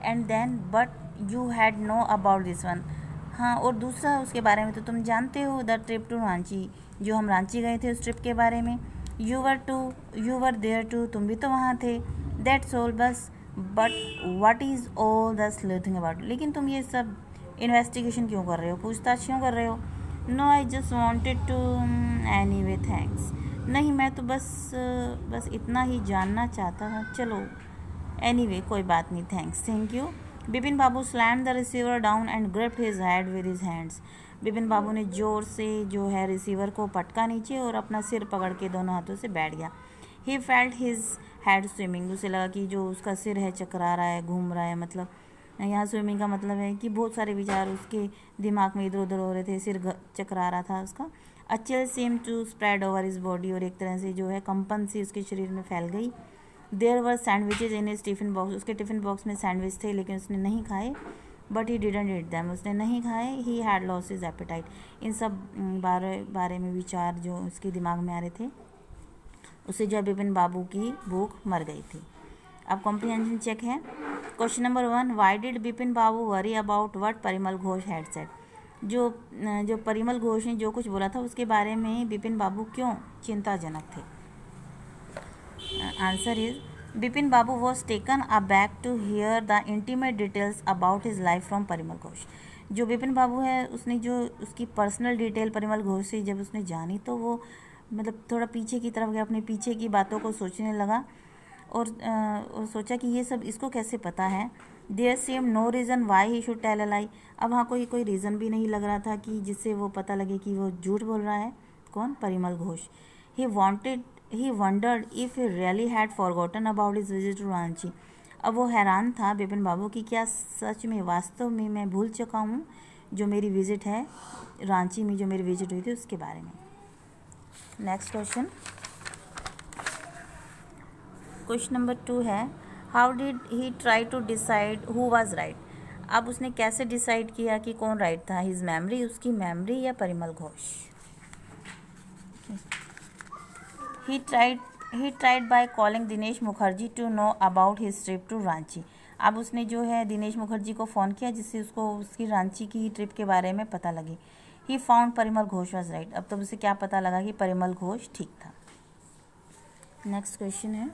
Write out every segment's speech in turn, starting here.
And then but you had no about this one. हाँ, और दूसरा उसके बारे में तो तुम जानते हो, द ट्रिप टू रांची, जो हम रांची गए थे उस ट्रिप के बारे में। यू वर देयर टू, तुम भी तो वहाँ थे। दैट्स ऑल, बस। But what is all the sleuthing about, लेकिन तुम ये सब इन्वेस्टिगेशन क्यों कर रहे हो, पूछताछ क्यों कर रहे हो? No I just wanted to, anyway thanks, नहीं मैं तो बस इतना ही जानना चाहता था, चलो एनीवे कोई बात नहीं, thank you. Bipin Babu slam the receiver down and gripped his head with his hands. Bipin Babu ने जोर से जो है रिसीवर को पटका नीचे और अपना सिर पकड़ के दोनों हाथों से बैठ गया। He felt his head swimming, उसे लगा कि जो उसका सिर है चकरा रहा है, घूम रहा है, मतलब यहाँ स्विमिंग का मतलब है कि बहुत सारे विचार उसके दिमाग में इधर उधर हो रहे थे, सिर चकरा रहा था उसका। A chill seemed to spread over his body, और एक तरह से जो है कंपन सी उसके शरीर में फैल गई। There were sandwiches in his tiffin box, उसके टिफ़िन बॉक्स में सैंडविच थे लेकिन उसने नहीं खाए। But he didn't eat them, उसने नहीं खाए। He had lost his appetite, इन सब बारे में विचार जो उसके दिमाग में आ रहे थे, उससे जो बिपिन बाबू की भूख मर गई थी। अब कॉम्प्रिहेंशन चेक है। Question number 1, Y did Bipin Babu worry about what Parimal Ghosh had said, जो परिमल घोष ने जो कुछ बोला था उसके बारे में बिपिन बाबू क्यों चिंताजनक थे? Answer is, Bipin Babu was taken aback to hear the intimate details about his life from Parimal Ghosh. जो बिपिन बाबू है उसने जो उसकी पर्सनल डिटेल परिमल घोष से जब उसने जानी तो वो मतलब थोड़ा पीछे की तरफ गया, अपने पीछे की बातों को सोचने लगा और सोचा कि ये सब इसको कैसे पता है। There seem no reason why he should tell a lie, अब वहाँ कोई रीज़न भी नहीं लग रहा था कि जिससे वो पता लगे कि वो झूठ बोल रहा है। कौन? Parimal Ghosh. He wondered if he really had forgotten about his visit to Ranchi, अब वो हैरान था बिपिन बाबू की क्या सच में वास्तव में मैं भूल चुका हूँ जो मेरी विजिट है रांची में, जो मेरी विजिट हुई थी उसके बारे में। नेक्स्ट क्वेश्चन नंबर 2 है, how did he try to decide who was right, अब उसने कैसे डिसाइड किया कि कौन राइट था? हिज मेमोरी, उसकी मेमोरी, या Parimal Ghosh? He tried by calling Dinesh Mukherjee to know about his trip to Ranchi, अब उसने जो है दिनेश मुखर्जी को फ़ोन किया जिससे उसको उसकी रांची की ट्रिप के बारे में पता लगे। He found Parimal Ghosh was right, अब तब उसे क्या पता लगा कि परिमल घोष ठीक था। नेक्स्ट क्वेश्चन है,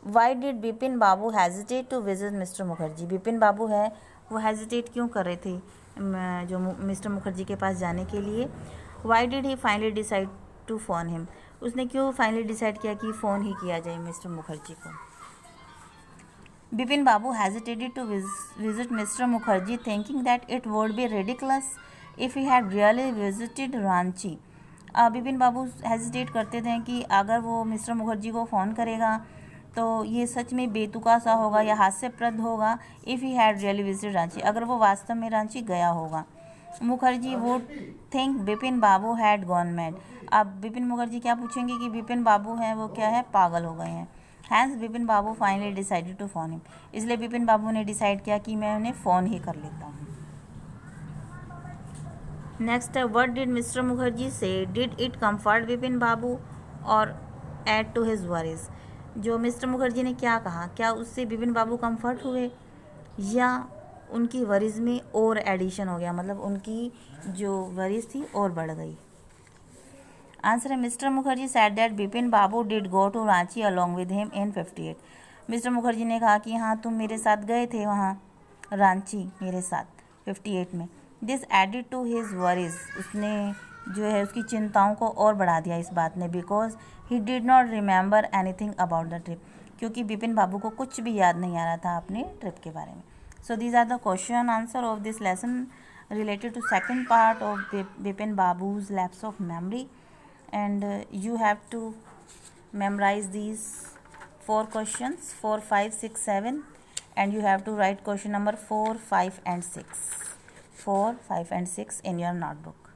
why did Bipin Babu hesitate to visit mister Mukherjee, Bipin Babu है वो हेजिटेट क्यों कर रहे थे जो मिस्टर मुखर्जी के पास जाने के लिए? Why did he finally decide to phone him, उसने क्यों फाइनली डिसाइड किया कि फ़ोन ही किया जाए मिस्टर मुखर्जी को? Bipin Babu hesitated to visit mister Mukherjee thinking that it would be ridiculous if he had really visited Ranchi, Bipin Babu hesitate करते थे कि अगर वो मिस्टर मुखर्जी को फ़ोन करेगा तो ये सच में बेतुका सा होगा या हास्यप्रद होगा। If he had really visited Ranchi, अगर वो वास्तव में रांची गया होगा। Mukherjee would think Bipin Babu had gone mad, अब बिपिन मुखर्जी क्या पूछेंगे कि बिपिन बाबू हैं वो क्या है, पागल हो गए हैं। Hence Bipin Babu finally decided to phone him, इसलिए बिपिन बाबू ने डिसाइड किया कि मैं उन्हें फ़ोन ही कर लेता हूँ। नेक्स्ट है, व्हाट डिड मिस्टर मुखर्जी से, डिड इट कंफर्ट बिपिन बाबू और एड टू हिज वरीज, जो मिस्टर मुखर्जी ने क्या कहा, क्या उससे बिपिन बाबू कंफर्ट हुए या उनकी वरीज में और एडिशन हो गया, मतलब उनकी जो वरीज थी और बढ़ गई? आंसर है, mister Mukherjee said that Bipin Babu did go to Ranchi along with him in 58, mister Mukherjee ने कहा कि हाँ तुम मेरे साथ गए थे वहाँ रांची मेरे साथ 58 में। This added to his worries, उसने जो है उसकी चिंताओं को और बढ़ा दिया इस बात ने, because he did not remember anything about the trip, क्योंकि बिपिन बाबू को कुछ भी याद नहीं आ रहा था अपने ट्रिप के बारे में। So these are the question answer of this lesson related to second part of Bipin Babu's lapse of memory, and you have to memorize these 4 questions 4, 5, 6, 7, and you have to write question number 4, 5 and 6 in your notebook.